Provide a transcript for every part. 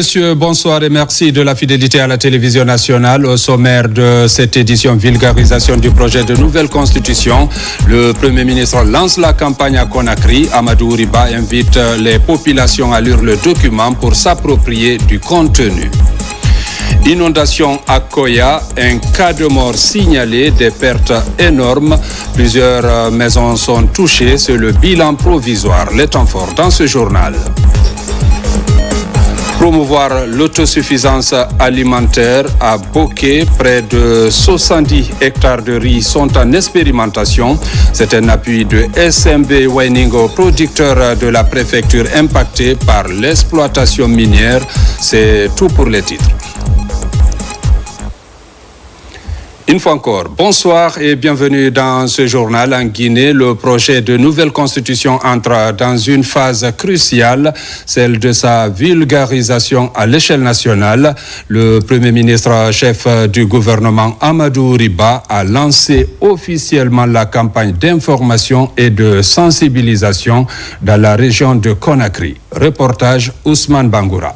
messieurs, bonsoir et merci de la fidélité à la télévision nationale. Au sommaire de cette édition vulgarisation du projet de nouvelle constitution, le Premier ministre lance la campagne à Conakry. Amadou Riba invite les populations à lire le document pour s'approprier du contenu. Inondation à Koya, un cas de mort signalé, des pertes énormes. Plusieurs maisons sont touchées, c'est le bilan provisoire. Les temps forts dans ce journal. Promouvoir l'autosuffisance alimentaire à Boké, près de 70 hectares de riz sont en expérimentation. C'est un appui de SMB Wainingo, producteur de la préfecture impactée par l'exploitation minière. C'est tout pour les titres. Une fois encore, bonsoir et bienvenue dans ce journal. En Guinée, le projet de nouvelle constitution entre dans une phase cruciale, celle de sa vulgarisation à l'échelle nationale. Le Premier ministre chef du gouvernement Amadou Riba a lancé officiellement la campagne d'information et de sensibilisation dans la région de Conakry. Reportage Ousmane Bangoura.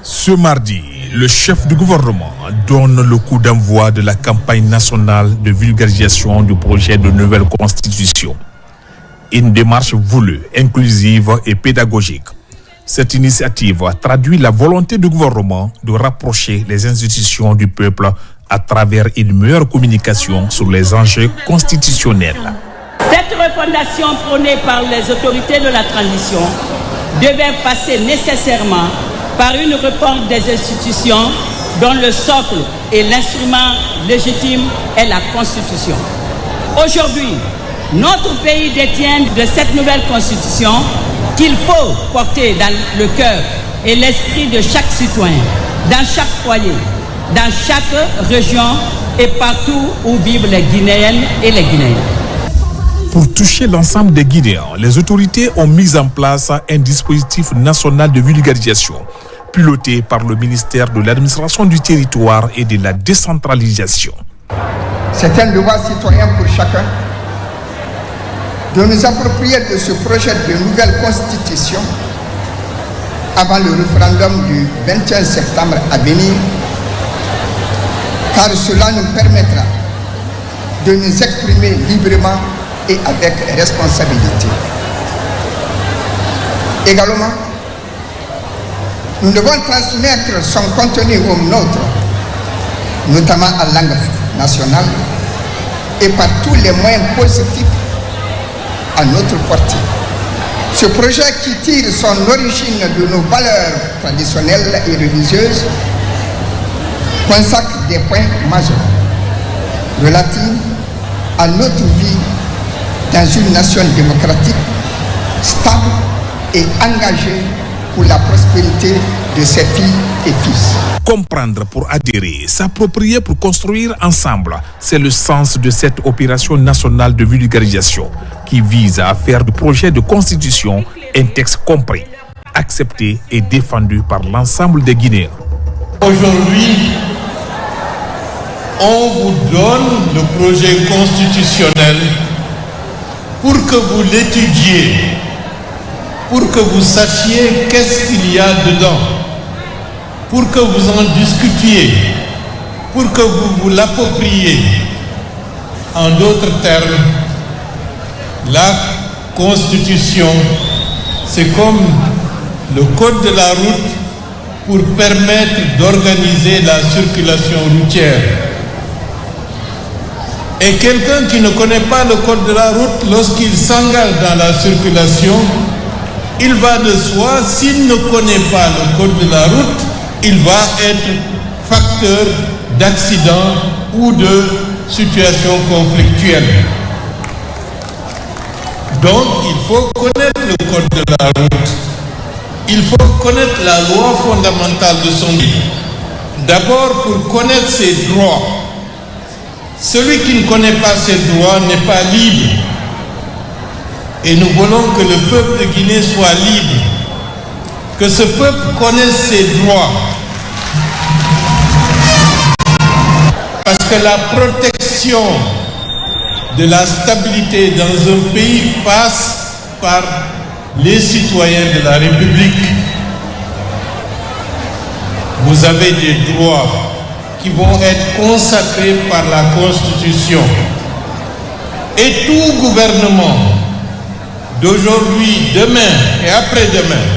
Ce mardi, le chef du gouvernement donne le coup d'envoi de la campagne nationale de vulgarisation du projet de nouvelle constitution. Une démarche voulue, inclusive et pédagogique. Cette initiative traduit la volonté du gouvernement de rapprocher les institutions du peuple à travers une meilleure communication sur les enjeux constitutionnels. Cette refondation prônée par les autorités de la transition devait passer nécessairement par une réforme des institutions dont le socle et l'instrument légitime est la Constitution. Aujourd'hui, notre pays détient de cette nouvelle Constitution qu'il faut porter dans le cœur et l'esprit de chaque citoyen, dans chaque foyer, dans chaque région et partout où vivent les Guinéennes et les Guinéens. Pour toucher l'ensemble des Guinéens, les autorités ont mis en place un dispositif national de vulgarisation piloté par le ministère de l'administration du territoire et de la décentralisation. C'est un devoir citoyen pour chacun de nous approprier de ce projet de nouvelle constitution avant le référendum du 21 septembre à venir, car cela nous permettra de nous exprimer librement et avec responsabilité. Également, nous devons transmettre son contenu au nôtre, notamment en langue nationale, et par tous les moyens positifs à notre portée. Ce projet qui tire son origine de nos valeurs traditionnelles et religieuses consacre des points majeurs relatifs à notre vie dans une nation démocratique, stable et engagée pour la prospérité de ses filles et fils. Comprendre pour adhérer, s'approprier pour construire ensemble, c'est le sens de cette opération nationale de vulgarisation qui vise à faire du projet de constitution un texte compris, accepté et défendu par l'ensemble des Guinéens. Aujourd'hui, on vous donne le projet constitutionnel pour que vous l'étudiez, pour que vous sachiez qu'est-ce qu'il y a dedans, pour que vous en discutiez, pour que vous vous l'appropriez. En d'autres termes, la Constitution, c'est comme le code de la route pour permettre d'organiser la circulation routière. Et quelqu'un qui ne connaît pas le code de la route, lorsqu'il s'engage dans la circulation, il va de soi, s'il ne connaît pas le code de la route, il va être facteur d'accident ou de situation conflictuelle. Donc, il faut connaître le code de la route. Il faut connaître la loi fondamentale de son pays. D'abord, pour connaître ses droits. Celui qui ne connaît pas ses droits n'est pas libre. Et nous voulons que le peuple de Guinée soit libre, que ce peuple connaisse ses droits. Parce que la protection de la stabilité dans un pays passe par les citoyens de la République. vous avez des droits qui vont être consacrés par la Constitution. Et tout gouvernement d'aujourd'hui, demain et après-demain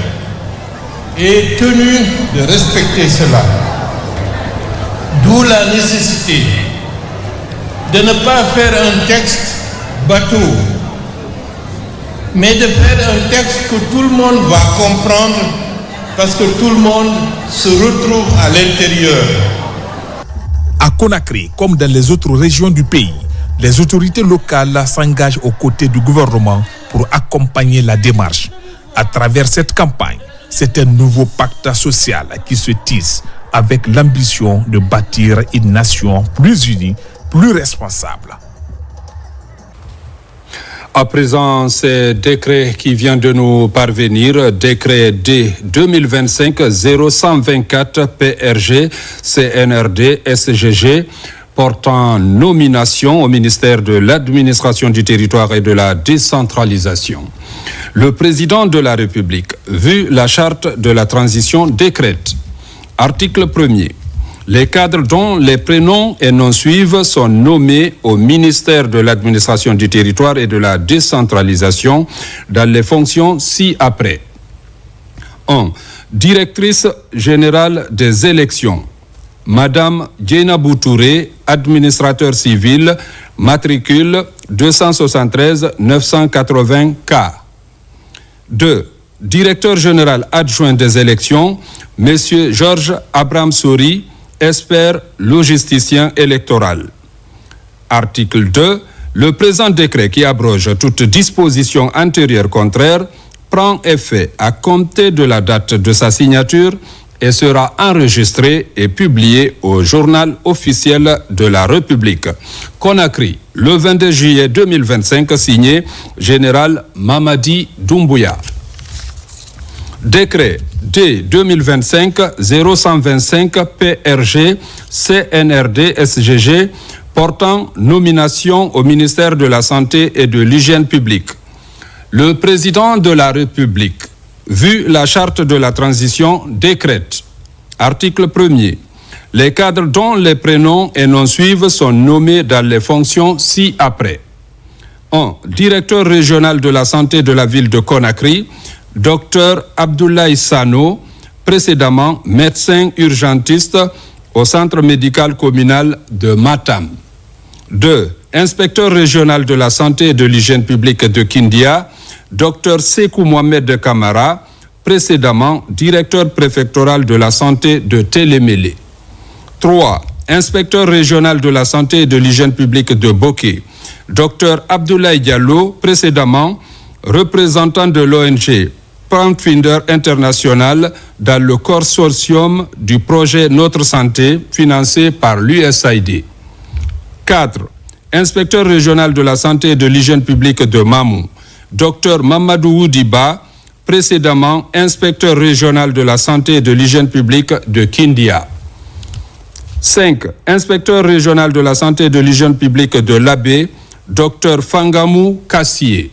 est tenu de respecter cela. D'où la nécessité de ne pas faire un texte bateau, mais de faire un texte que tout le monde va comprendre parce que tout le monde se retrouve à l'intérieur. À Conakry, comme dans les autres régions du pays, les autorités locales s'engagent aux côtés du gouvernement pour accompagner la démarche. À travers cette campagne, c'est un nouveau pacte social qui se tisse avec l'ambition de bâtir une nation plus unie, plus responsable. À présent, c'est décret qui vient de nous parvenir, décret D 2025-0124 PRG CNRD SGG portant nomination au ministère de l'Administration du Territoire et de la Décentralisation. Le président de la République, vu la charte de la transition, décrète. Article 1er. Les cadres dont les prénoms et noms suivent sont nommés au ministère de l'Administration du Territoire et de la Décentralisation dans les fonctions ci-après. 1. Directrice générale des élections. Madame Djeynabou Touré, administrateur civil, matricule 273 980K. 2. Directeur général adjoint des élections, Monsieur Georges Abraham Sori, expert logisticien électoral. Article 2. Le présent décret qui abroge toute disposition antérieure contraire prend effet à compter de la date de sa signature et sera enregistré et publié au journal officiel de la République. Conakry, le 22 juillet 2025, signé Général Mamadi Doumbouya. Décret D 2025-0125 PRG CNRD SGG portant nomination au ministère de la Santé et de l'Hygiène publique. Le président de la République, vu la charte de la transition, décrète. Article 1er. Les cadres dont les prénoms et noms suivent sont nommés dans les fonctions ci-après. 1. Directeur régional de la santé de la ville de Conakry, Dr Abdoulaye Sano, précédemment médecin urgentiste au centre médical communal de Matam. 2. Inspecteur régional de la santé et de l'hygiène publique de Kindia, Dr Sekou Mohamed Kamara, précédemment directeur préfectoral de la santé de Télémélé. 3. Inspecteur régional de la santé et de l'hygiène publique de Boké, Dr Abdoulaye Diallo, précédemment représentant de l'ONG Pathfinder International dans le consortium du projet Notre Santé financé par l'USAID. 4. Inspecteur régional de la santé et de l'hygiène publique de Mamou, Dr Mamadou Oudiba, précédemment inspecteur régional de la santé et de l'hygiène publique de Kindia. 5. Inspecteur régional de la santé et de l'hygiène publique de Labé, Dr Fangamou Kassié.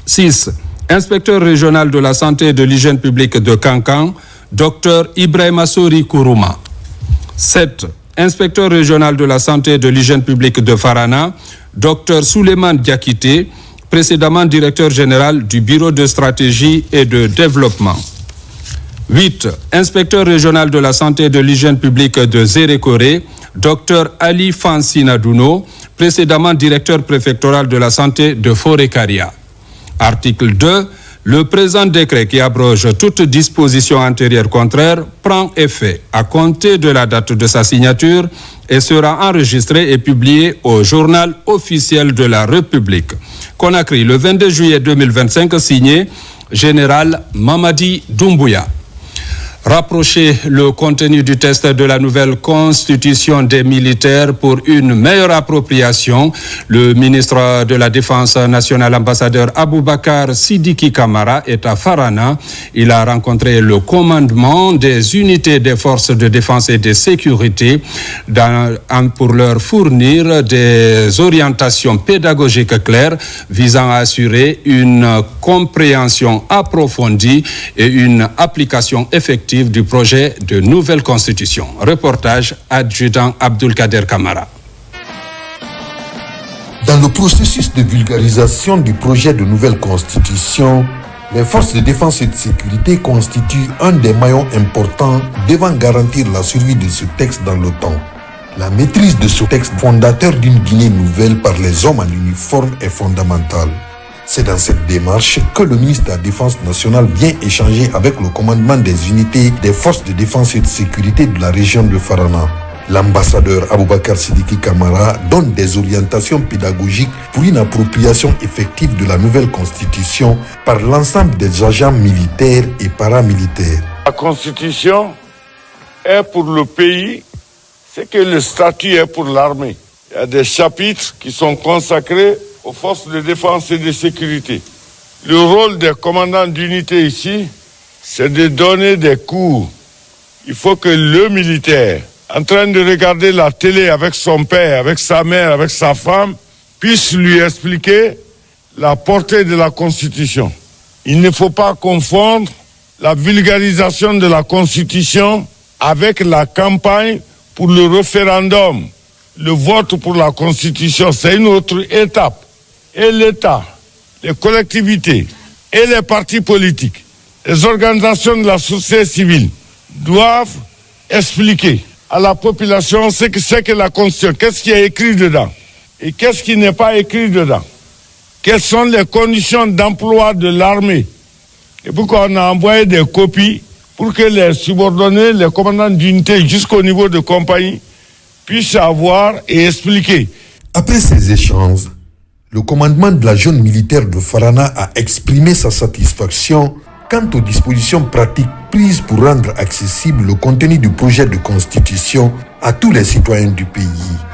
6. Inspecteur régional de la santé et de l'hygiène publique de Kankan, Dr Ibrahima Sori Kourouma. 7. Inspecteur régional de la santé et de l'hygiène publique de Farana, Dr Souleymane Diakité, précédemment directeur général du Bureau de stratégie et de développement. 8. Inspecteur régional de la santé et de l'hygiène publique de Zérékoré, Dr Ali Fansinadouno, précédemment directeur préfectoral de la santé de Forêt-Caria. Article 2. Le présent décret qui abroge toute disposition antérieure contraire prend effet à compter de la date de sa signature et sera enregistré et publié au journal officiel de la République. Conakry, le 22 juillet 2025, signé Général Mamadi Doumbouya. Rapprocher le contenu du test de la nouvelle constitution des militaires pour une meilleure appropriation. Le ministre de la Défense nationale, ambassadeur Aboubakar Sidiki Kamara, est à Farana. Il a rencontré le commandement des unités des forces de défense et de sécurité pour leur fournir des orientations pédagogiques claires visant à assurer une compréhension approfondie et une application effective objectifs du projet de nouvelle constitution. Reportage adjudant Abdulkader Kamara. Dans le processus de vulgarisation du projet de nouvelle constitution, les forces de défense et de sécurité constituent un des maillons importants devant garantir la survie de ce texte dans le temps. La maîtrise de ce texte fondateur d'une Guinée nouvelle par les hommes en uniforme est fondamentale. C'est dans cette démarche que le ministre de la Défense nationale vient échanger avec le commandement des unités des forces de défense et de sécurité de la région de Farana. L'ambassadeur Aboubakar Sidiki Kamara donne des orientations pédagogiques pour une appropriation effective de la nouvelle constitution par l'ensemble des agents militaires et paramilitaires. La constitution est pour le pays ce que le statut est pour l'armée. Il y a des chapitres qui sont consacrés aux forces de défense et de sécurité. Le rôle des commandants d'unité ici, c'est de donner des cours. Il faut que le militaire, en train de regarder la télé avec son père, avec sa mère, avec sa femme, puisse lui expliquer la portée de la Constitution. Il ne faut pas confondre la vulgarisation de la Constitution avec la campagne pour le référendum. Le vote pour la Constitution, c'est une autre étape. Et l'État, les collectivités et les partis politiques, les organisations de la société civile doivent expliquer à la population ce que c'est que la Constitution, qu'est-ce qui est écrit dedans et qu'est-ce qui n'est pas écrit dedans. Quelles sont les conditions d'emploi de l'armée. Et pourquoi on a envoyé des copies pour que les subordonnés, les commandants d'unité jusqu'au niveau de compagnie puissent avoir et expliquer. Après ces échanges, le commandement de la zone militaire de Farana a exprimé sa satisfaction quant aux dispositions pratiques prises pour rendre accessible le contenu du projet de constitution à tous les citoyens du pays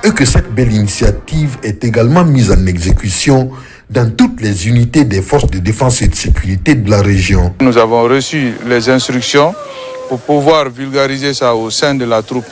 et que cette belle initiative est également mise en exécution dans toutes les unités des forces de défense et de sécurité de la région. Nous avons reçu les instructions pour pouvoir vulgariser ça au sein de la troupe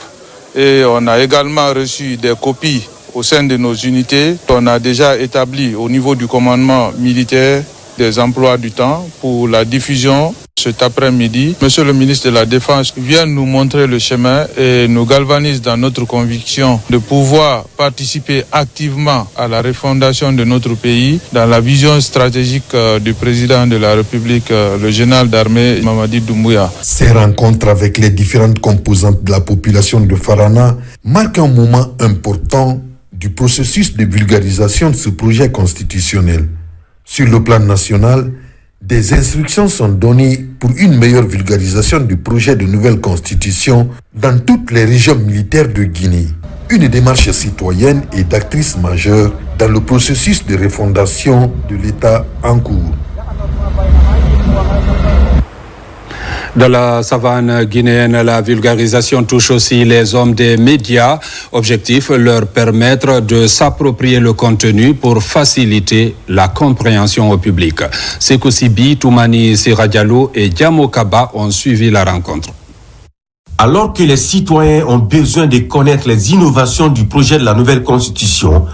et on a également reçu des copies au sein de nos unités. On a déjà établi au niveau du commandement militaire des emplois du temps pour la diffusion cet après-midi. Monsieur le ministre de la Défense vient nous montrer le chemin et nous galvanise dans notre conviction de pouvoir participer activement à la refondation de notre pays dans la vision stratégique du président de la République, le général d'armée Mamadi Doumbouya. Ces rencontres avec les différentes composantes de la population de Farana marquent un moment important du processus de vulgarisation de ce projet constitutionnel. Sur le plan national, des instructions sont données pour une meilleure vulgarisation du projet de nouvelle constitution dans toutes les régions militaires de Guinée. Une démarche citoyenne et d'actrice majeure dans le processus de refondation de l'État en cours. Dans la savane guinéenne, la vulgarisation touche aussi les hommes des médias. Objectif, leur permettre de s'approprier le contenu pour faciliter la compréhension au public. Sekou Sibi, Toumani Siradiallo et Diamo Kaba ont suivi la rencontre. Alors que les citoyens ont besoin de connaître les innovations du projet de la nouvelle constitution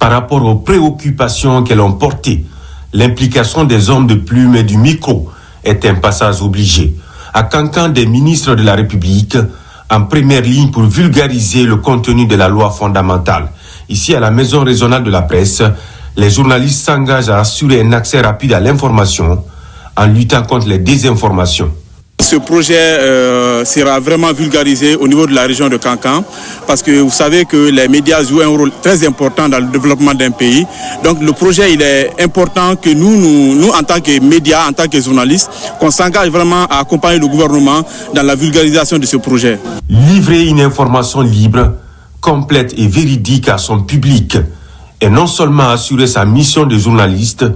par rapport aux préoccupations qu'elles ont portées, l'implication des hommes de plume et du micro est un passage obligé. À Cancan, des ministres de la République en première ligne pour vulgariser le contenu de la loi fondamentale. Ici, à la Maison régionale de la presse, les journalistes s'engagent à assurer un accès rapide à l'information en luttant contre les désinformations. Ce projet sera vraiment vulgarisé au niveau de la région de Cancan parce que vous savez que les médias jouent un rôle très important dans le développement d'un pays. Donc le projet, il est important que nous en tant que médias, en tant que journalistes, qu'on s'engage vraiment à accompagner le gouvernement dans la vulgarisation de ce projet. Livrer une information libre, complète et véridique à son public et non seulement assurer sa mission de journaliste,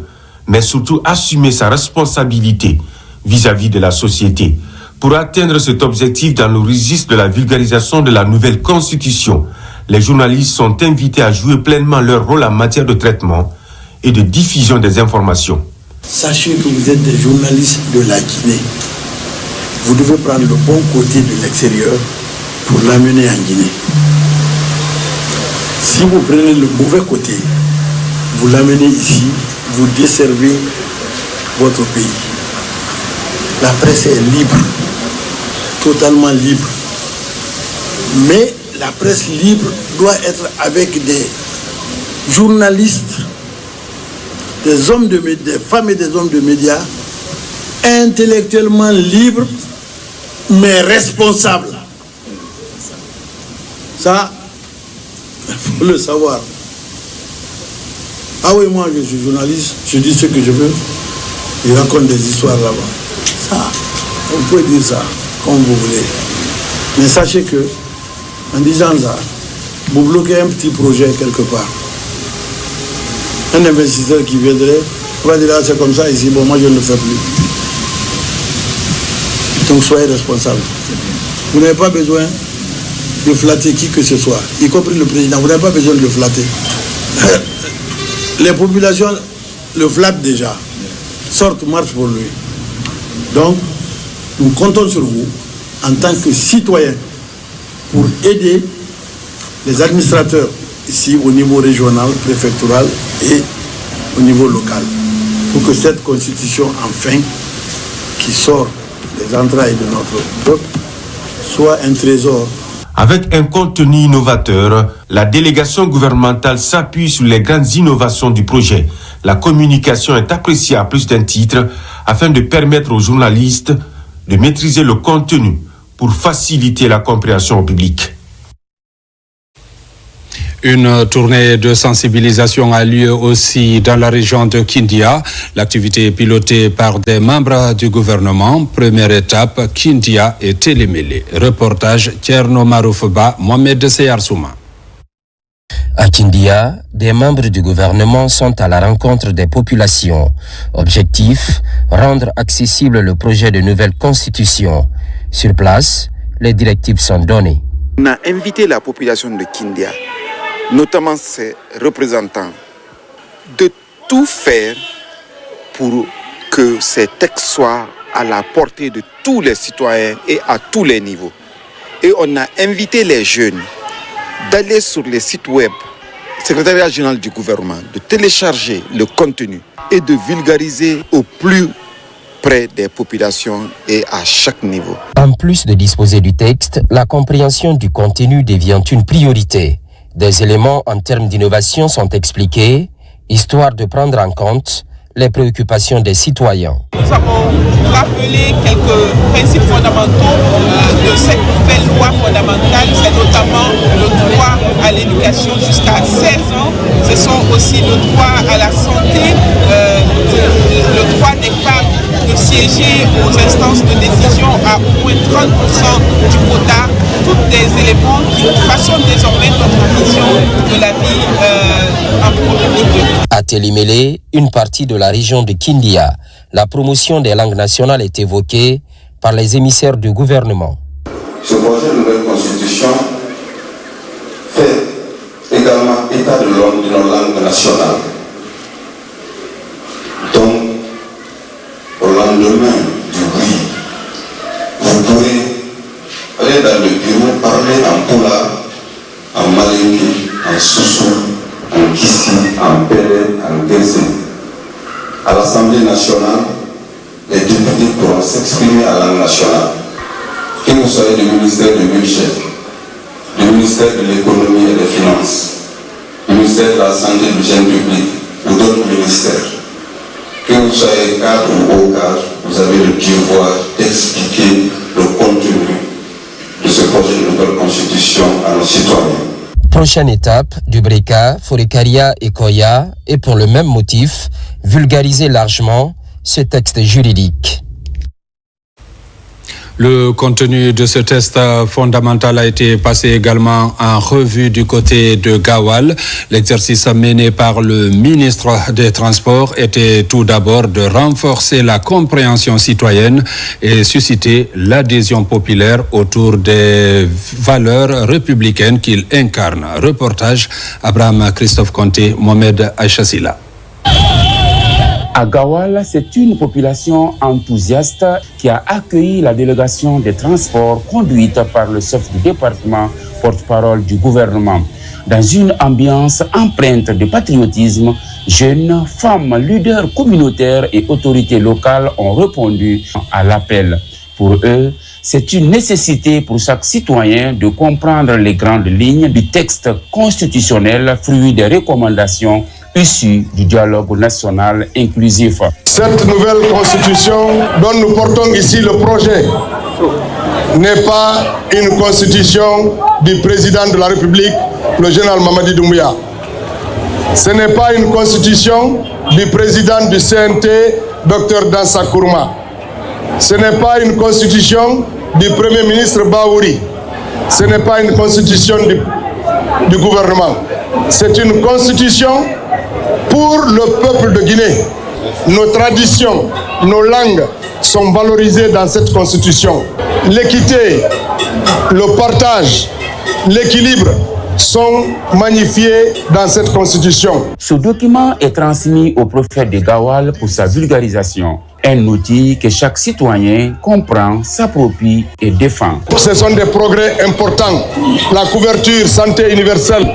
mais surtout assumer sa responsabilité vis-à-vis de la société. Pour atteindre cet objectif dans le registre de la vulgarisation de la nouvelle constitution, les journalistes sont invités à jouer pleinement leur rôle en matière de traitement et de diffusion des informations. Sachez que vous êtes des journalistes de la Guinée. Vous devez prendre le bon côté de l'extérieur pour l'amener en Guinée. Si vous prenez le mauvais côté, vous l'amenez ici, vous desservez votre pays. La presse est libre. totalement libre. Mais la presse libre doit être avec des journalistes, des hommes de médias, des femmes et des hommes de médias, intellectuellement libres, mais responsables. Ça, il faut le savoir. Ah oui, moi je suis journaliste, je dis ce que je veux, je raconte des histoires là-bas. Ça, on peut dire ça, comme vous voulez. Mais sachez que, en disant ça, vous bloquez un petit projet quelque part. Un investisseur qui viendrait, on va dire là c'est comme ça ici, bon moi je ne le fais plus. Donc soyez responsable. Vous n'avez pas besoin de flatter qui que ce soit, y compris le président, vous n'avez pas besoin de le flatter. Les populations le flattent déjà, sortent, marchent pour lui. Donc, nous comptons sur vous en tant que citoyens pour aider les administrateurs ici au niveau régional, préfectoral et au niveau local pour que cette constitution, enfin, qui sort des entrailles de notre peuple, soit un trésor. Avec un contenu innovateur, la délégation gouvernementale s'appuie sur les grandes innovations du projet. La communication est appréciée à plus d'un titre afin de permettre aux journalistes de maîtriser le contenu pour faciliter la compréhension au public. Une tournée de sensibilisation a lieu aussi dans la région de Kindia. L'activité est pilotée par des membres du gouvernement. Première étape, Kindia et Télémélé. Reportage Tierno Maroufba, Mohamed Seyarsouma. À Kindia, des membres du gouvernement sont à la rencontre des populations. Objectif, rendre accessible le projet de nouvelle constitution. Sur place, les directives sont données. On a invité la population de Kindia, notamment ses représentants, de tout faire pour que ces textes soient à la portée de tous les citoyens et à tous les niveaux. Et on a invité les jeunes d'aller sur les sites web, secrétariat général du gouvernement, de télécharger le contenu et de vulgariser au plus près des populations et à chaque niveau. En plus de disposer du texte, la compréhension du contenu devient une priorité. Des éléments en termes d'innovation sont expliqués, histoire de prendre en compte les préoccupations des citoyens. Nous avons rappelé quelques principes fondamentaux de cette nouvelle loi fondamentale. C'est notamment le droit à l'éducation jusqu'à 16 ans. Ce sont aussi le droit à la santé, le droit des femmes de siéger aux instances de décision à au moins 30% du quota. Tous des éléments qui façonnent désormais notre vision de la vie en République. À Télémélé, une partie de la région de Kindia, la promotion des langues nationales est évoquée par les émissaires du gouvernement. Ce projet de nouvelle constitution fait également état de nos langues nationales. Donc, au lendemain du oui, vous pourrez aller dans le bureau, parler en Poula, en Malinké, en Soussou, en Kissi, en Pélé, en Guézé. À l'Assemblée nationale, les députés pourront s'exprimer à la langue nationale. Que vous soyez du ministère du budget, du ministère de l'économie et des finances, du ministère de la santé et de l'hygiène publique ou d'autres ministères. Que vous soyez cadre ou haut cadre, vous avez le devoir d'expliquer le contenu de ce projet de nouvelle constitution à nos citoyens. Prochaine étape, Dubrika, Forikaria et Koya, et pour le même motif, vulgariser largement ce texte juridique. Le contenu de ce test fondamental a été passé également en revue du côté de Gawal. L'exercice mené par le ministre des Transports était tout d'abord de renforcer la compréhension citoyenne et susciter l'adhésion populaire autour des valeurs républicaines qu'il incarne. Reportage Abraham Christophe Conté, Mohamed Aïchassila. À Gawal, c'est une population enthousiaste qui a accueilli la délégation des transports conduite par le chef du département, porte-parole du gouvernement. Dans une ambiance empreinte de patriotisme, jeunes, femmes, leaders communautaires et autorités locales ont répondu à l'appel. Pour eux, c'est une nécessité pour chaque citoyen de comprendre les grandes lignes du texte constitutionnel, fruit des recommandations issues du dialogue national inclusif. Cette nouvelle constitution dont nous portons ici le projet n'est pas une constitution du président de la République, le général Mamadi Doumbouya. Ce n'est pas une constitution du président du CNT, Dr Dansa Kourma. Ce n'est pas une constitution du Premier ministre Baouri. Ce n'est pas une constitution du gouvernement. C'est une constitution pour le peuple de Guinée. Nos traditions, nos langues sont valorisées dans cette constitution. L'équité, le partage, l'équilibre sont magnifiés dans cette constitution. Ce document est transmis au prophète de Gawal pour sa vulgarisation. Un outil que chaque citoyen comprend, s'approprie et défend. Ce sont des progrès importants. La couverture santé universelle,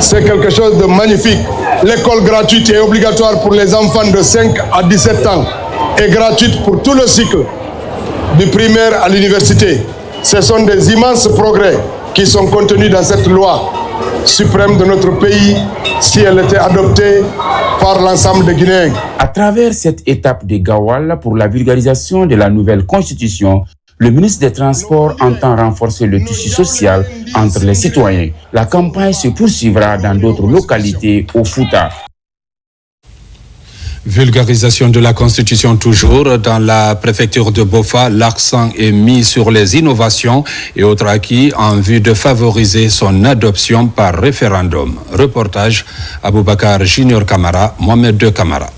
c'est quelque chose de magnifique. L'école gratuite et obligatoire pour les enfants de 5 à 17 ans est gratuite pour tout le cycle, du primaire à l'université. Ce sont des immenses progrès qui sont contenus dans cette loi suprême de notre pays si elle était adoptée par l'ensemble des Guinéens. À travers cette étape de Gawal pour la vulgarisation de la nouvelle constitution, le ministre des Transports entend renforcer le tissu social entre les citoyens. La campagne se poursuivra dans d'autres localités au Fouta. Vulgarisation de la Constitution toujours. Dans la préfecture de Bofa, l'accent est mis sur les innovations et autres acquis en vue de favoriser son adoption par référendum. Reportage Aboubakar Junior Kamara, Mohamed II Kamara.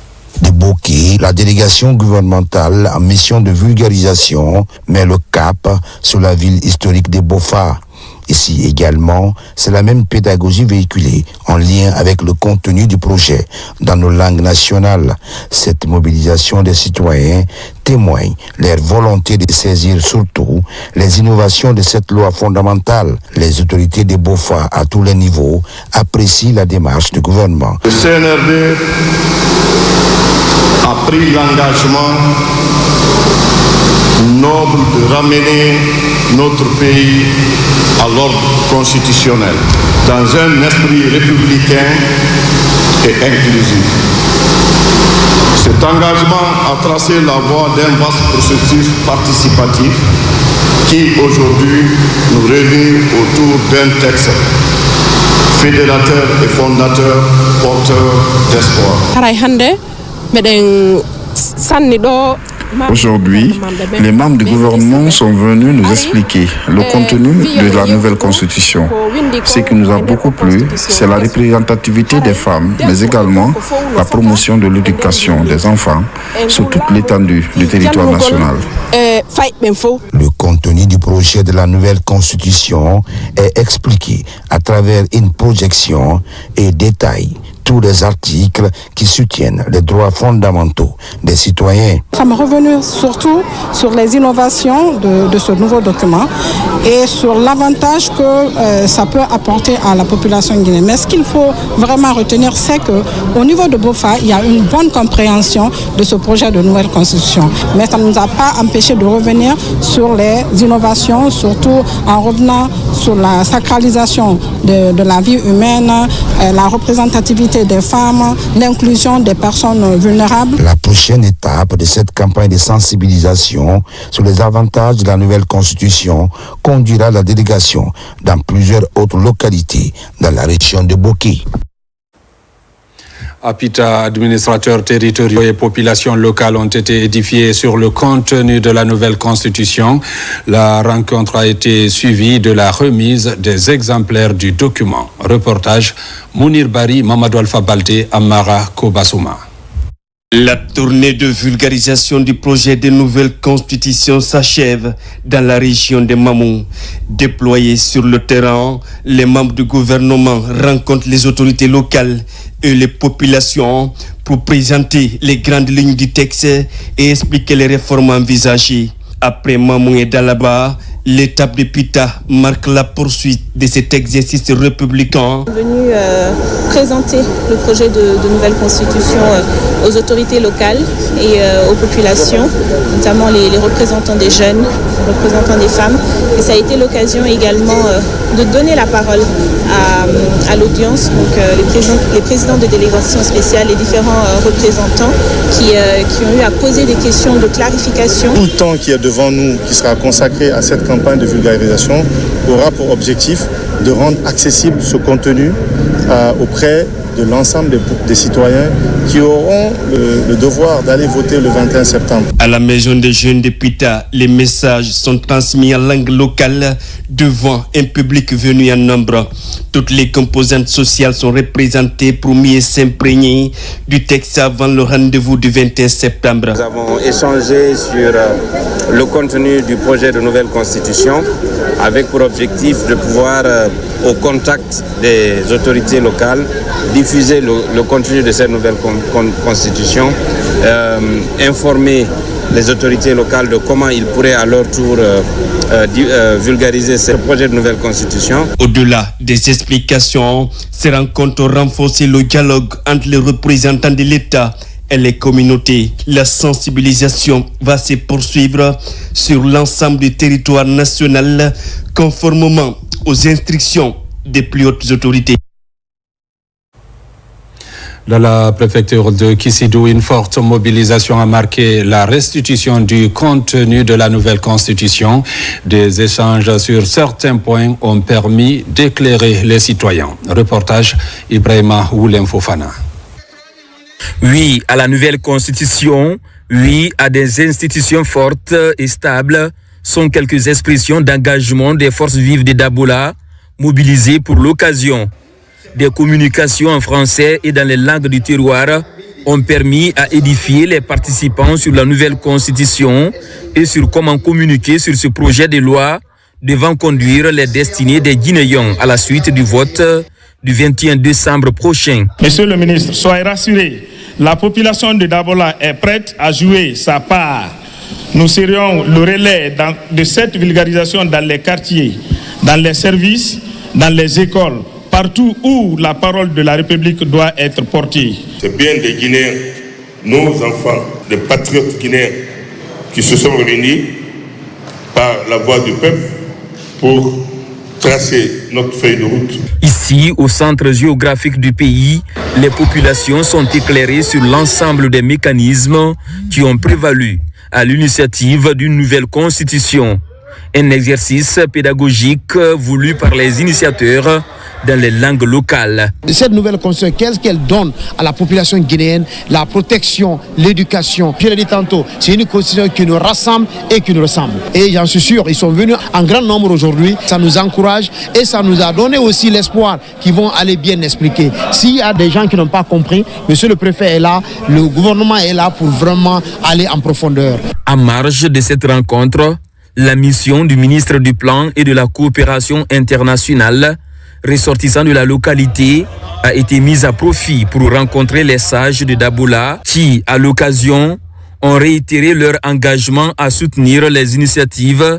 De Boké, la délégation gouvernementale en mission de vulgarisation met le cap sur la ville historique de Bofa. Ici également, c'est la même pédagogie véhiculée en lien avec le contenu du projet dans nos langues nationales. Cette mobilisation des citoyens témoigne leur volonté de saisir surtout les innovations de cette loi fondamentale. Les autorités de Bofa à tous les niveaux apprécient la démarche du gouvernement. Le CNRD a pris l'engagement noble de ramener notre pays à l'ordre constitutionnel dans un esprit républicain et inclusif. Cet engagement a tracé la voie d'un vaste processus participatif qui aujourd'hui nous réunit autour d'un texte fédérateur et fondateur, porteur d'espoir. Aujourd'hui, les membres du gouvernement sont venus nous expliquer le contenu de la nouvelle constitution. Ce qui nous a beaucoup plu, c'est la représentativité des femmes, mais également la promotion de l'éducation des enfants sur toute l'étendue du territoire national. Le contenu du projet de la nouvelle constitution est expliqué à travers une projection et détaille tous les articles qui soutiennent les droits fondamentaux des citoyens. Ça m'a revenu surtout sur les innovations de ce nouveau document et sur l'avantage que ça peut apporter à la population guinéenne. Mais ce qu'il faut vraiment retenir, c'est qu'au niveau de Bofa, il y a une bonne compréhension de ce projet de nouvelle constitution. Mais ça ne nous a pas empêché de revenir sur les innovations, surtout en revenant sur la sacralisation de la vie humaine, la représentativité des femmes, l'inclusion des personnes vulnérables. La prochaine étape de cette campagne de sensibilisation sur les avantages de la nouvelle constitution conduira la délégation dans plusieurs autres localités dans la région de Boké. À Pita, administrateurs territoriaux et populations locales ont été édifiés sur le contenu de la nouvelle constitution. La rencontre a été suivie de la remise des exemplaires du document. Reportage Mounir Bari, Mamadou Alpha Baldé, Amara Kobasouma. La tournée de vulgarisation du projet de nouvelle constitution s'achève dans la région de Mamou. Déployés sur le terrain, les membres du gouvernement rencontrent les autorités locales et les populations pour présenter les grandes lignes du texte et expliquer les réformes envisagées. Après Mamou et Dalaba, l'étape de Pita marque la poursuite de cet exercice républicain. Venu présenter le projet de nouvelle constitution aux autorités locales et aux populations, notamment les représentants des jeunes, les représentants des femmes. Et ça a été l'occasion également de donner la parole à l'audience, donc les présidents de délégations spéciales, les différents représentants qui ont eu à poser des questions de clarification. Tout le temps qui est devant nous, qui sera consacré à cette campagne de vulgarisation, aura pour objectif de rendre accessible ce contenu auprès de l'ensemble des citoyens qui auront le devoir d'aller voter le 21 septembre. À la maison des jeunes de Pita, les messages sont transmis en langue locale devant un public venu en nombre. Toutes les composantes sociales sont représentées pour mieux s'imprégner du texte avant le rendez-vous du 21 septembre. Nous avons échangé sur le contenu du projet de nouvelle constitution avec pour objectif de pouvoir, au contact des autorités locales, diffuser le contenu de cette nouvelle constitution, informer les autorités locales de comment ils pourraient à leur tour vulgariser ce projet de nouvelle constitution. Au-delà des explications, ces rencontres ont renforcé le dialogue entre les représentants de l'État et les communautés. La sensibilisation va se poursuivre sur l'ensemble du territoire national conformément aux instructions des plus hautes autorités. Dans la préfecture de Kissidou, une forte mobilisation a marqué la restitution du contenu de la nouvelle constitution. Des échanges sur certains points ont permis d'éclairer les citoyens. Reportage Ibrahima Woulem Fofana. Oui à la nouvelle constitution, oui à des institutions fortes et stables sont quelques expressions d'engagement des forces vives de Dabola mobilisées pour l'occasion. Des communications en français et dans les langues du terroir ont permis à édifier les participants sur la nouvelle constitution et sur comment communiquer sur ce projet de loi devant conduire les destinées des Guinéens à la suite du vote du 21 décembre prochain. Monsieur le ministre, soyez rassurés, la population de Dabola est prête à jouer sa part. Nous serions le relais de cette vulgarisation dans les quartiers, dans les services, dans les écoles, partout où la parole de la République doit être portée. C'est bien des Guinéens, nos enfants, des patriotes guinéens qui se sont réunis par la voix du peuple pour tracer notre feuille de route. Ici, au centre géographique du pays, les populations sont éclairées sur l'ensemble des mécanismes qui ont prévalu à l'initiative d'une nouvelle constitution. Un exercice pédagogique voulu par les initiateurs dans les langues locales. Cette nouvelle constitution, qu'est-ce qu'elle donne à la population guinéenne? La protection, l'éducation. Je l'ai dit tantôt, c'est une constitution qui nous rassemble et qui nous ressemble. Et j'en suis sûr, ils sont venus en grand nombre aujourd'hui. Ça nous encourage et ça nous a donné aussi l'espoir qu'ils vont aller bien expliquer. S'il y a des gens qui n'ont pas compris, monsieur le préfet est là, le gouvernement est là pour vraiment aller en profondeur. En marge de cette rencontre, la mission du ministre du Plan et de la Coopération internationale ressortissant de la localité a été mise à profit pour rencontrer les sages de Dabola qui, à l'occasion, ont réitéré leur engagement à soutenir les initiatives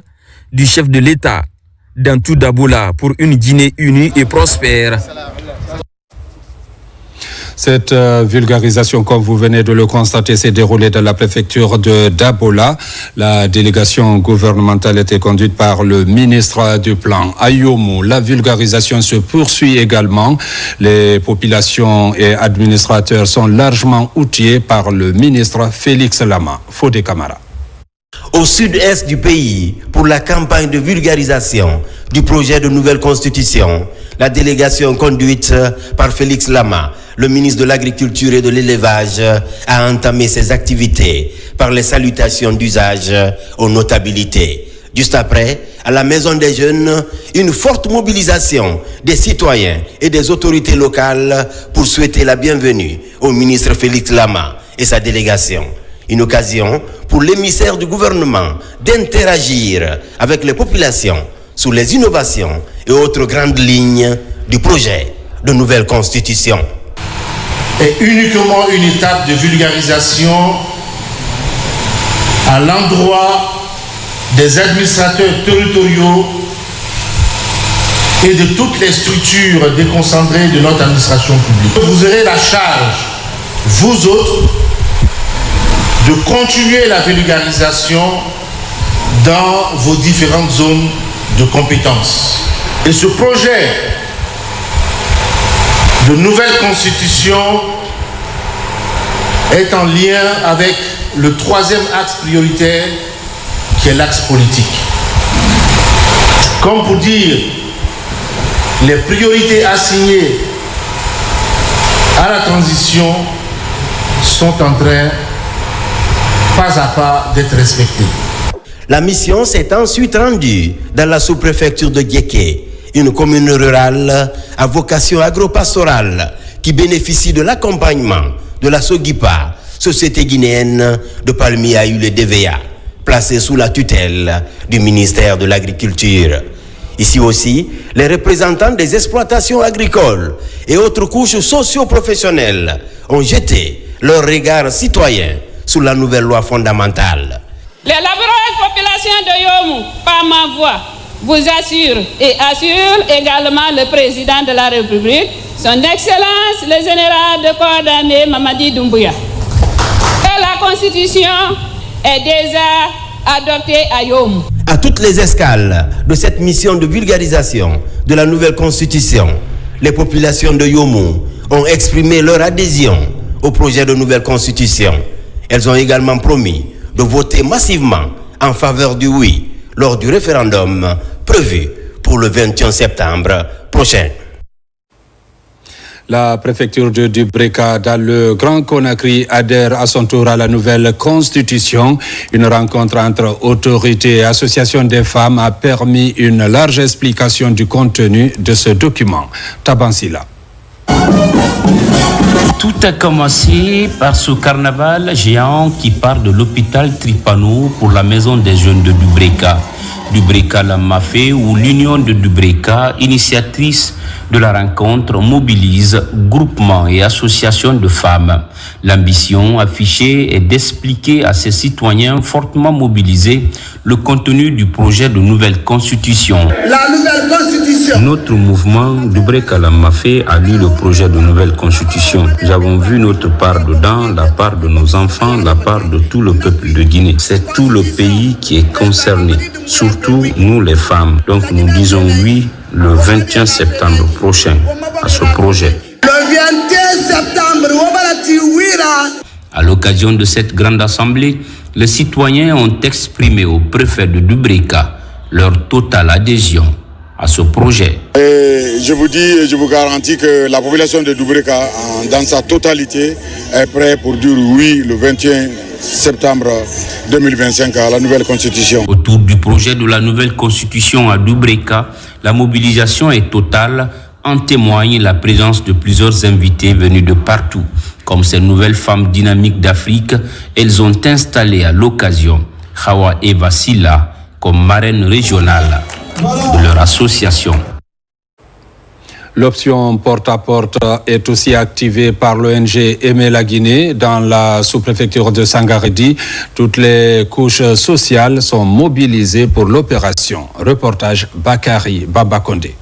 du chef de l'État dans tout Dabola pour une Guinée unie et prospère. Cette vulgarisation, comme vous venez de le constater, s'est déroulée dans la préfecture de Dabola. La délégation gouvernementale était conduite par le ministre du Plan, Ayoumou. La vulgarisation se poursuit également. Les populations et administrateurs sont largement outillés par le ministre Félix Lama. Fodé Camara. Au sud-est du pays, pour la campagne de vulgarisation du projet de nouvelle constitution, la délégation conduite par Félix Lama, le ministre de l'Agriculture et de l'Élevage, a entamé ses activités par les salutations d'usage aux notabilités. Juste après, à la Maison des Jeunes, une forte mobilisation des citoyens et des autorités locales pour souhaiter la bienvenue au ministre Félix Lama et sa délégation. Une occasion pour l'émissaire du gouvernement d'interagir avec les populations sur les innovations et autres grandes lignes du projet de nouvelle constitution. Et uniquement une étape de vulgarisation à l'endroit des administrateurs territoriaux et de toutes les structures déconcentrées de notre administration publique. Vous aurez la charge, vous autres, de continuer la vulgarisation dans vos différentes zones de compétences. Et ce projet de nouvelle constitution est en lien avec le troisième axe prioritaire qui est l'axe politique. Comme pour dire, les priorités assignées à la transition sont en train, pas à pas, d'être respectées. La mission s'est ensuite rendue dans la sous-préfecture de Guéké, une commune rurale à vocation agro-pastorale qui bénéficie de l'accompagnement de la SOGIPA, Société guinéenne de palmiers à huile et DVA, placée sous la tutelle du ministère de l'Agriculture. Ici aussi, les représentants des exploitations agricoles et autres couches socio-professionnelles ont jeté leur regard citoyen sur la nouvelle loi fondamentale. Les laboureuses populations de Yomou, par ma voix, vous assurent et assurent également le président de la République, son Excellence le général de corps d'armée Mamadi Doumbouya. Et la Constitution est déjà adoptée à Yomou. À toutes les escales de cette mission de vulgarisation de la nouvelle Constitution, les populations de Yomou ont exprimé leur adhésion au projet de nouvelle Constitution. Elles ont également promis de voter massivement en faveur du oui lors du référendum prévu pour le 21 septembre prochain. La préfecture de Dubreka dans le Grand Conakry adhère à son tour à la nouvelle constitution. Une rencontre entre autorités et associations des femmes a permis une large explication du contenu de ce document. Tabansila. Tout a commencé par ce carnaval géant qui part de l'hôpital Tripano pour la maison des jeunes de Dubreka. Dubreka Lamafé, où l'Union de Dubreka, initiatrice de la rencontre, mobilise groupements et associations de femmes. L'ambition affichée est d'expliquer à ces citoyens fortement mobilisés le contenu du projet de nouvelle constitution. La nouvelle constitution. Notre mouvement Dubreka Lamafé a lu le projet de nouvelle constitution. Nous avons vu notre part dedans, la part de nos enfants, la part de tout le peuple de Guinée. C'est tout le pays qui est concerné, surtout nous les femmes. Donc nous disons oui le 21 septembre prochain à ce projet. Le 21 septembre, à l'occasion de cette grande assemblée, les citoyens ont exprimé au préfet de Dubreka leur totale adhésion à ce projet. Et je vous dis et je vous garantis que la population de Dubreka, dans sa totalité, est prête pour dire oui le 21 septembre 2025 à la nouvelle constitution. Autour du projet de la nouvelle constitution à Dubreka, la mobilisation est totale. En témoigne la présence de plusieurs invités venus de partout. Comme ces nouvelles femmes dynamiques d'Afrique, elles ont installé à l'occasion Hawa Eva Silla comme marraine régionale de leur association. L'option porte-à-porte est aussi activée par l'ONG Aimer la Guinée dans la sous-préfecture de Sangaredi. Toutes les couches sociales sont mobilisées pour l'opération. Reportage Bakari Babakondé.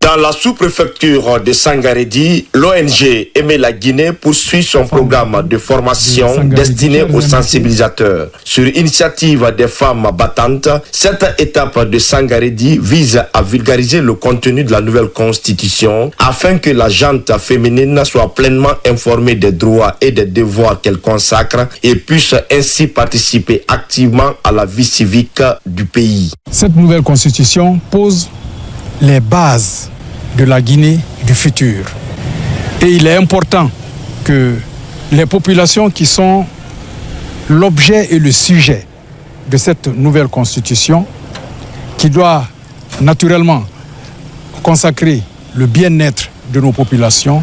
Dans la sous-préfecture de Sangaredi, l'ONG Aimer la Guinée poursuit son programme de formation destiné aux sensibilisateurs. Sur initiative des femmes battantes, cette étape de Sangaredi vise à vulgariser le contenu de la nouvelle constitution afin que la gente féminine soit pleinement informée des droits et des devoirs qu'elle consacre et puisse ainsi participer activement à la vie civique du pays. Cette nouvelle constitution pose les bases de la Guinée du futur. Et il est important que les populations qui sont l'objet et le sujet de cette nouvelle constitution, qui doit naturellement consacrer le bien-être de nos populations,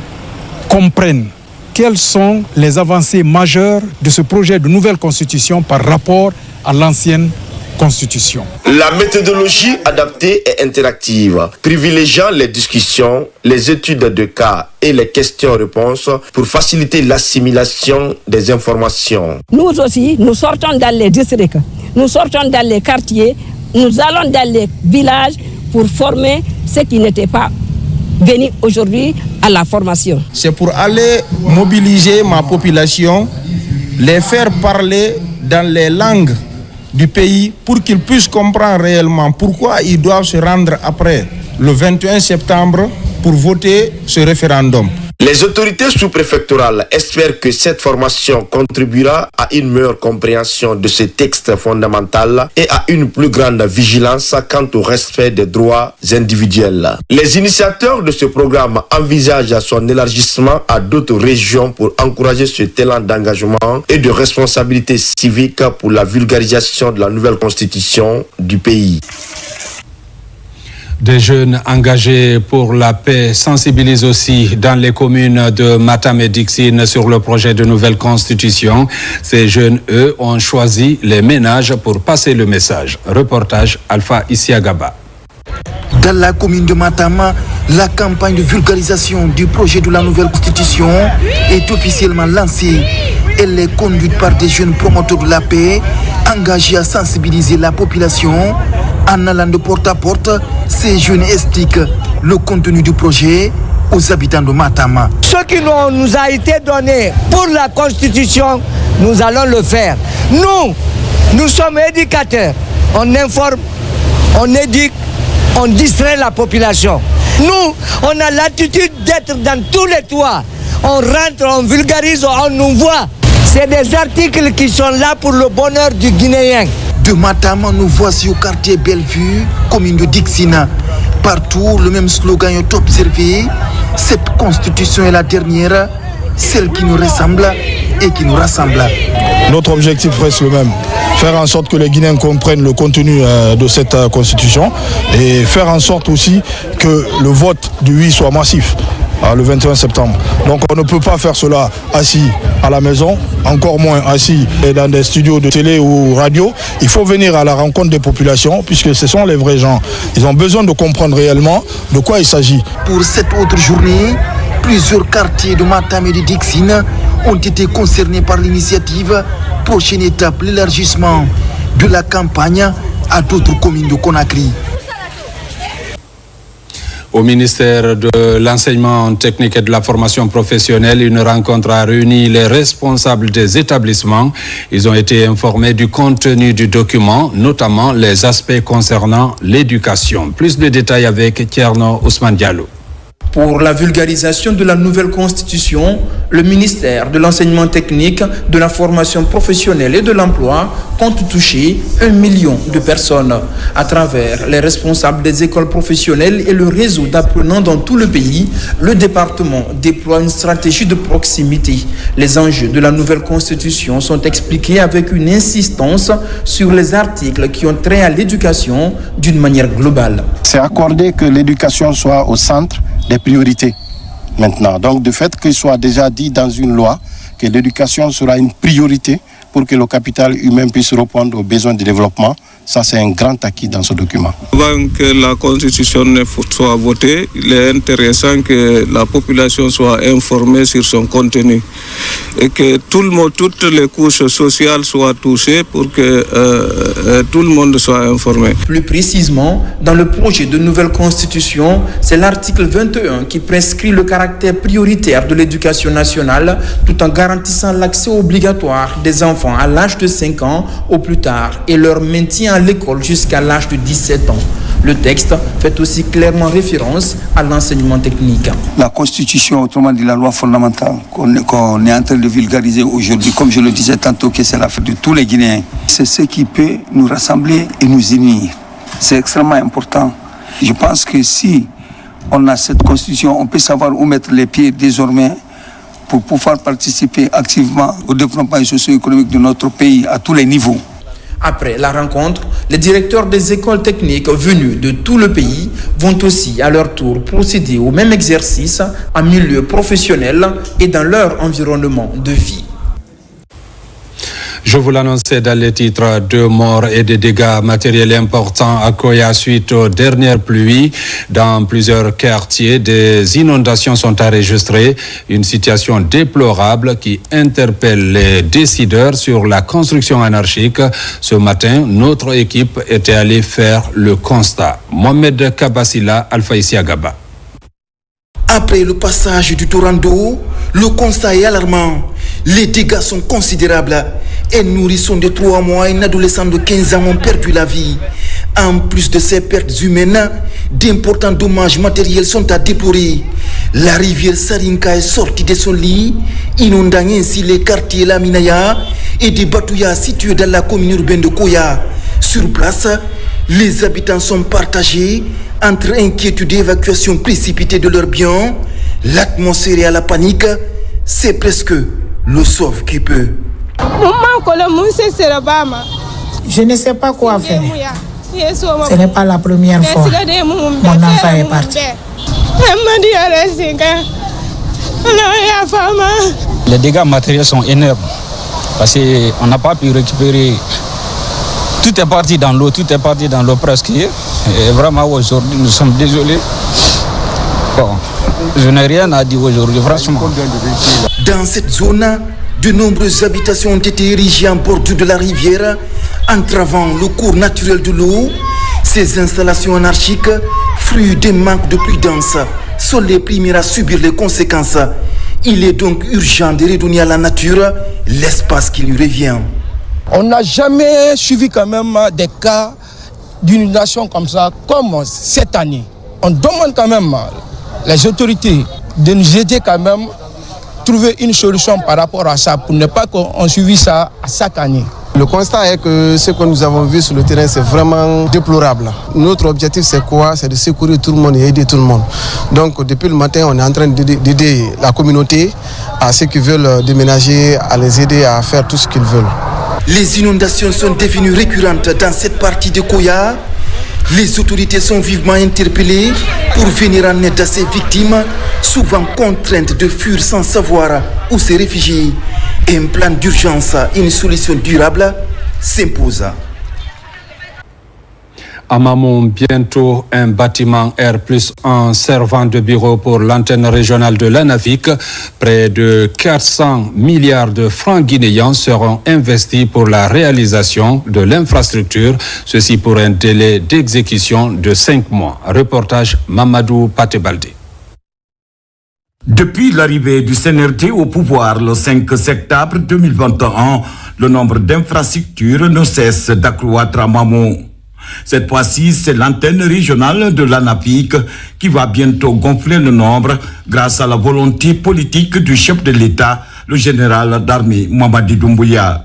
comprennent quelles sont les avancées majeures de ce projet de nouvelle constitution par rapport à l'ancienne Constitution. La méthodologie adaptée est interactive, privilégiant les discussions, les études de cas et les questions-réponses pour faciliter l'assimilation des informations. Nous aussi, nous sortons dans les districts, nous sortons dans les quartiers, nous allons dans les villages pour former ceux qui n'étaient pas venus aujourd'hui à la formation. C'est pour aller mobiliser ma population, les faire parler dans les langues du pays pour qu'ils puissent comprendre réellement pourquoi ils doivent se rendre après le 21 septembre pour voter ce référendum. Les autorités sous-préfectorales espèrent que cette formation contribuera à une meilleure compréhension de ce texte fondamental et à une plus grande vigilance quant au respect des droits individuels. Les initiateurs de ce programme envisagent son élargissement à d'autres régions pour encourager cet élan d'engagement et de responsabilité civique pour la vulgarisation de la nouvelle constitution du pays. Des jeunes engagés pour la paix sensibilisent aussi dans les communes de Matam et Dixine sur le projet de nouvelle constitution. Ces jeunes, eux, ont choisi les ménages pour passer le message. Reportage Alpha Isiagaba. Dans la commune de Matam, la campagne de vulgarisation du projet de la nouvelle constitution est officiellement lancée. Elle est conduite par des jeunes promoteurs de la paix, engagés à sensibiliser la population. En allant de porte à porte, ces jeunes expliquent le contenu du projet aux habitants de Matam. Ce qui nous a été donné pour la Constitution, nous allons le faire. Nous sommes éducateurs. On informe, on éduque, on distrait la population. Nous, on a l'attitude d'être dans tous les toits. On rentre, on vulgarise, on nous voit. C'est des articles qui sont là pour le bonheur du Guinéen. De Matam, nous voici au quartier Bellevue, commune de Dixina. Partout, le même slogan est observé. Cette constitution est la dernière, celle qui nous ressemble et qui nous rassemble. Notre objectif reste le même. Faire en sorte que les Guinéens comprennent le contenu de cette constitution et faire en sorte aussi que le vote du oui soit massif le 21 septembre. Donc on ne peut pas faire cela assis à la maison, encore moins assis dans des studios de télé ou radio. Il faut venir à la rencontre des populations puisque ce sont les vrais gens. Ils ont besoin de comprendre réellement de quoi il s'agit. Pour cette autre journée, plusieurs quartiers de Matam et de Dixine ont été concernés par l'initiative. Prochaine étape, l'élargissement de la campagne à d'autres communes de Conakry. Au ministère de l'Enseignement technique et de la formation professionnelle, une rencontre a réuni les responsables des établissements. Ils ont été informés du contenu du document, notamment les aspects concernant l'éducation. Plus de détails avec Tierno Ousmane Diallo. Pour la vulgarisation de la nouvelle constitution, le ministère de l'Enseignement technique, de la formation professionnelle et de l'emploi compte toucher 1 million de personnes. À travers les responsables des écoles professionnelles et le réseau d'apprenants dans tout le pays, le département déploie une stratégie de proximité. Les enjeux de la nouvelle constitution sont expliqués avec une insistance sur les articles qui ont trait à l'éducation d'une manière globale. C'est accordé que l'éducation soit au centre des priorités maintenant. Donc, de fait qu'il soit déjà dit dans une loi que l'éducation sera une priorité pour que le capital humain puisse répondre aux besoins de développement, ça c'est un grand acquis dans ce document. Avant que la constitution ne soit votée, il est intéressant que la population soit informée sur son contenu et que toutes les couches sociales soient touchées pour que tout le monde soit informé. Plus précisément, dans le projet de nouvelle constitution, c'est l'article 21 qui prescrit le caractère prioritaire de l'éducation nationale tout en garantissant l'accès obligatoire des enfants à l'âge de 5 ans au plus tard et leur maintien à l'école jusqu'à l'âge de 17 ans. Le texte fait aussi clairement référence à l'enseignement technique. La Constitution, autrement dit la loi fondamentale qu'on est en train de vulgariser aujourd'hui, comme je le disais tantôt, que c'est l'affaire de tous les Guinéens, c'est ce qui peut nous rassembler et nous unir. C'est extrêmement important. Je pense que si on a cette Constitution, on peut savoir où mettre les pieds désormais pour pouvoir participer activement au développement socio-économique de notre pays à tous les niveaux. Après la rencontre, les directeurs des écoles techniques venus de tout le pays vont aussi à leur tour procéder au même exercice en milieu professionnel et dans leur environnement de vie. Je vous l'annonçais dans les titres, 2 morts et des dégâts matériels importants à Koya suite aux dernières pluies. Dans plusieurs quartiers, des inondations sont enregistrées. Une situation déplorable qui interpelle les décideurs sur la construction anarchique. Ce matin, notre équipe était allée faire le constat. Mohamed Kabassila, Alpha Isiagaba. Après le passage du torrent d'eau, le constat est alarmant. Les dégâts sont considérables. Un nourrisson de 3 mois et un adolescent de 15 ans ont perdu la vie. En plus de ces pertes humaines, d'importants dommages matériels sont à déplorer. La rivière Sarinka est sortie de son lit, inondant ainsi les quartiers Laminaya et des Batouya situés dans la commune urbaine de Koya. Sur place, les habitants sont partagés entre inquiétude et évacuation précipitée de leurs biens. L'atmosphère est à la panique. C'est presque le sauve qui peut. Je ne sais pas quoi faire. Ce n'est pas la première fois. Mon enfant est parti. Les dégâts matériels sont énormes parce qu'on n'a pas pu récupérer. Tout est parti dans l'eau, presque. Et vraiment aujourd'hui, nous sommes désolés. Bon, je n'ai rien à dire aujourd'hui, franchement. Dans cette zone, de nombreuses habitations ont été érigées en bordure de la rivière, entravant le cours naturel de l'eau. Ces installations anarchiques, fruit d'un manque de prudence, sont les premières à subir les conséquences. Il est donc urgent de redonner à la nature l'espace qui lui revient. On n'a jamais suivi quand même des cas d'inondation comme ça, comme cette année. On demande quand même les autorités de nous aider quand même, trouver une solution par rapport à ça, pour ne pas qu'on suive ça à chaque année. Le constat est que ce que nous avons vu sur le terrain, c'est vraiment déplorable. Notre objectif, c'est quoi? C'est de secourir tout le monde et aider tout le monde. Donc, depuis le matin, on est en train d'aider la communauté à ceux qui veulent déménager, à les aider à faire tout ce qu'ils veulent. Les inondations sont devenues récurrentes dans cette partie de Koya. Les autorités sont vivement interpellées pour venir en aide à ces victimes, souvent contraintes de fuir sans savoir où se réfugier. Un plan d'urgence, une solution durable s'impose. À Mamou, bientôt un bâtiment R+1 servant de bureau pour l'antenne régionale de l'ANAFIC. Près de 400 milliards de francs guinéens seront investis pour la réalisation de l'infrastructure. Ceci pour un délai d'exécution de 5 mois. Reportage Mamadou Patebalde. Depuis l'arrivée du CNRT au pouvoir le 5 septembre 2021, le nombre d'infrastructures ne cesse d'accroître à Mamou. Cette fois-ci, c'est l'antenne régionale de l'ANAPIC qui va bientôt gonfler le nombre grâce à la volonté politique du chef de l'État, le général d'armée Mamadi Doumbouya.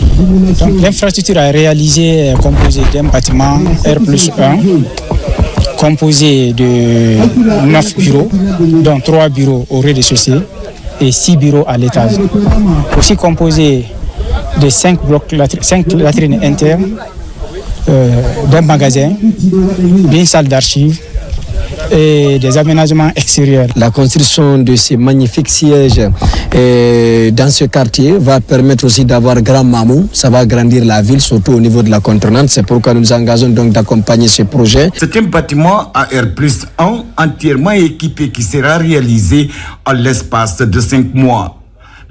L'infrastructure a réalisé composé d'un bâtiment R+1 composé de 9 bureaux, dont 3 bureaux au rez-de-chaussée et 6 bureaux à l'étage. Aussi composé de 5 latrines internes, d'un magasin, d'une salle d'archives et des aménagements extérieurs. La construction de ces magnifiques sièges dans ce quartier va permettre aussi d'avoir Grand Mamou. Ça va agrandir la ville, surtout au niveau de la contenante. C'est pourquoi nous nous engageons donc d'accompagner ce projet. C'est un bâtiment à R+1 entièrement équipé qui sera réalisé en l'espace de 5 mois.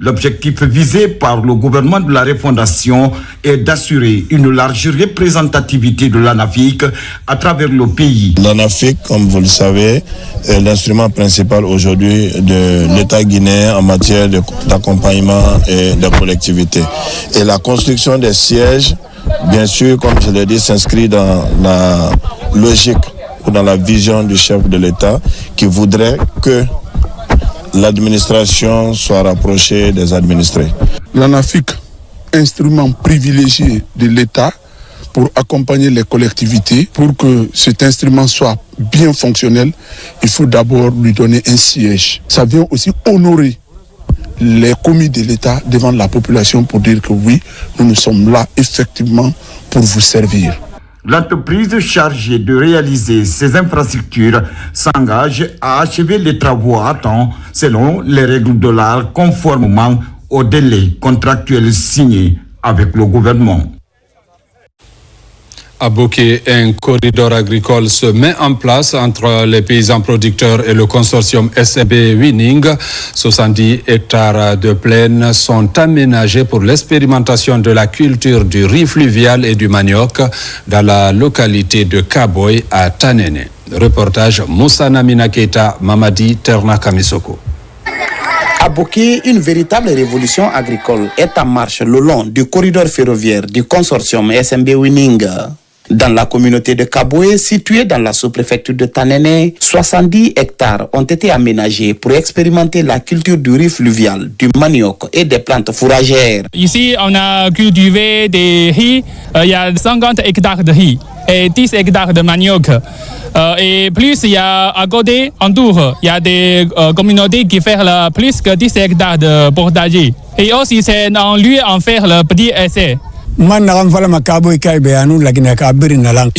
L'objectif visé par le gouvernement de la refondation est d'assurer une large représentativité de l'ANAFIC à travers le pays. L'ANAFIC, comme vous le savez, est l'instrument principal aujourd'hui de l'État guinéen en matière d'accompagnement et de collectivité. Et la construction des sièges, bien sûr, comme je l'ai dit, s'inscrit dans la logique ou dans la vision du chef de l'État qui voudrait que l'administration soit rapprochée des administrés. L'ANAFIC, instrument privilégié de l'État pour accompagner les collectivités, pour que cet instrument soit bien fonctionnel, il faut d'abord lui donner un siège. Ça vient aussi honorer les commis de l'État devant la population pour dire que oui, nous sommes là effectivement pour vous servir. L'entreprise chargée de réaliser ces infrastructures s'engage à achever les travaux à temps selon les règles de l'art conformément au délai contractuel signé avec le gouvernement. À Boké, un corridor agricole se met en place entre les paysans producteurs et le consortium SMB Winning. 70 hectares de plaine sont aménagés pour l'expérimentation de la culture du riz fluvial et du manioc dans la localité de Kaboy à Tanene. Reportage Moussa Namina Keita, Mamadi Terna Kamisoko. À Boké, une véritable révolution agricole est en marche le long du corridor ferroviaire du consortium SMB Winning. Dans la communauté de Kaboué, située dans la sous-préfecture de Tanene, 70 hectares ont été aménagés pour expérimenter la culture du riz fluvial, du manioc et des plantes fourragères. Ici, on a cultivé des riz. Il y a 50 hectares de riz et 10 hectares de manioc. Et plus, il y a à côté, autour, il y a des communautés qui font plus que 10 hectares de potager. Et aussi, c'est un lieu en faire le petit essai. Je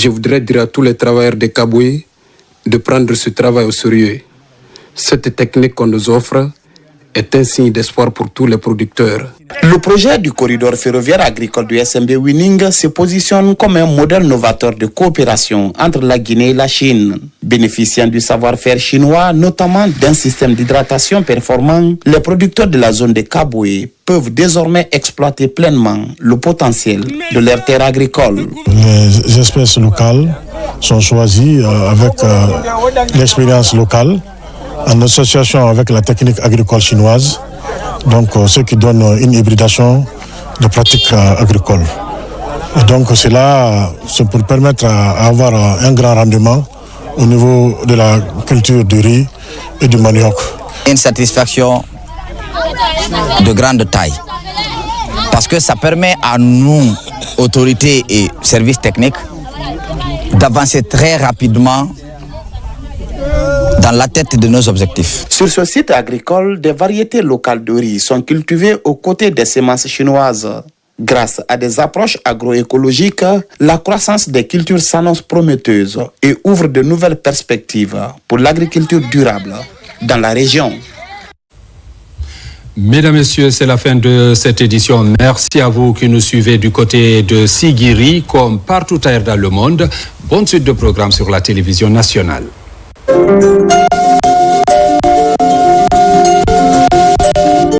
voudrais dire à tous les travailleurs de Kaboué de prendre ce travail au sérieux. Cette technique qu'on nous offre est un signe d'espoir pour tous les producteurs. Le projet du corridor ferroviaire agricole du SMB Winning se positionne comme un modèle novateur de coopération entre la Guinée et la Chine. Bénéficiant du savoir-faire chinois, notamment d'un système d'hydratation performant, les producteurs de la zone de Kaboué peuvent désormais exploiter pleinement le potentiel de leurs terres agricoles. Les espèces locales sont choisies avec l'expérience locale, en association avec la technique agricole chinoise, donc ce qui donne une hybridation de pratiques agricoles. Et donc c'est pour permettre d'avoir un grand rendement au niveau de la culture du riz et du manioc. Une satisfaction de grande taille, parce que ça permet à nous, autorités et services techniques, d'avancer très rapidement dans l'attente de nos objectifs. Sur ce site agricole, des variétés locales de riz sont cultivées aux côtés des semences chinoises. Grâce à des approches agroécologiques, la croissance des cultures s'annonce prometteuse et ouvre de nouvelles perspectives pour l'agriculture durable dans la région. Mesdames, Messieurs, c'est la fin de cette édition. Merci à vous qui nous suivez du côté de Sigiri comme partout ailleurs dans le monde. Bonne suite de programmes sur la télévision nationale.